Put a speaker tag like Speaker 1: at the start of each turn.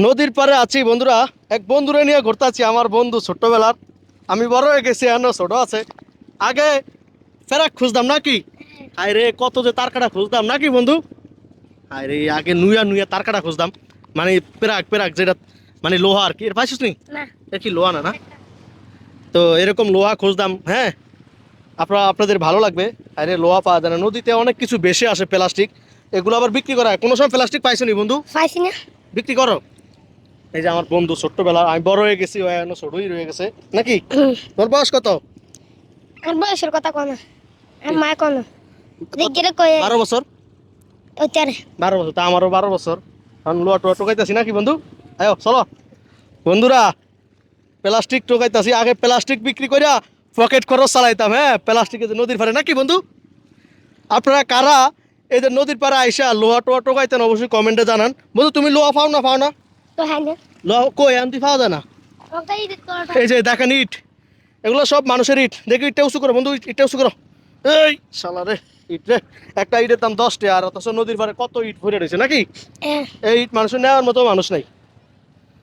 Speaker 1: নদীর পাড়ে আছি বন্ধুরা, এক বন্ধুরে নিয়ে ঘুরতে আছি। আমার বন্ধু ছোট্টবেলার, আমি বড় হয়ে গেছি, এখনো ছোট আছে। আগে ফেরাক খুঁজতাম নাকি, আরে কত যে তার কাটা খুঁজতাম নাকি বন্ধু। আরে আগে নুয়া নুয়া তার কাটা খুঁজতাম, মানে পেরাক পেরাক যেটা মানে লোহা আর কি, এর পাইছিস নি?
Speaker 2: না।
Speaker 1: এটা কি লোহা না না? তো এরকম লোহা খুঁজতাম। হ্যাঁ, আপনাদের ভালো লাগবে। আরে লোহা পাওয়া যায় না, নদীতে অনেক কিছু বেশি আসে, প্লাস্টিক, এগুলো আবার বিক্রি করা হয়। কোনো সময় প্লাস্টিক পাইছো নি বন্ধু?
Speaker 2: পাইছি না।
Speaker 1: বিক্রি করো। এই যে আমার বন্ধু ছোট্টবেলা, আমি বড় হয়ে গেছি, ও এখনো ছোটই রয়ে গেছে নাকি। তোর বয়স কত?
Speaker 2: আর বয়সের কথা কোন আর মা কোন দেখে কয়ে
Speaker 1: 12 বছর।
Speaker 2: ওইটারে
Speaker 1: 12 বছর, তা আমারও 12 বছর। এখন লোয়া টোয়া টোকাইতেছি নাকি বন্ধু। আয়ো চলো বন্ধুরা, প্লাস্টিক টোকাইতেছি। আগে প্লাস্টিক বিক্রি করিয়া পকেট খরচ চালাইতাম। হ্যাঁ, প্লাস্টিকের যে নদীর পাড়ে নাকি বন্ধু। আপনারা কারা এই যে নদীর পাড়ে আইসা লোহা টোয়া টোকাইতেন অবশ্যই কমেন্টে জানান। বন্ধু তুমি লোহা পাও না? পাও না?
Speaker 2: তো হ্যাঁ না
Speaker 1: লোহা কই আনতে পাওয়া যায় না।
Speaker 2: ওটাই দিতে
Speaker 1: এই যে দেখেন ইট, এগুলো সব মানুষের ইট। দেখি ইটটা উঁচু করো বন্ধু, ইটটা উঁচু করো। এই শালা রে, ইট রে, একটা ইটের দাম 10 টাকা, আর অথচ নদীর পাড়ে কত ইট ভরে রয়েছে নাকি।
Speaker 2: হ্যাঁ।
Speaker 1: এই ইট মানুষের নেওয়ার মতো মানুষ নাই।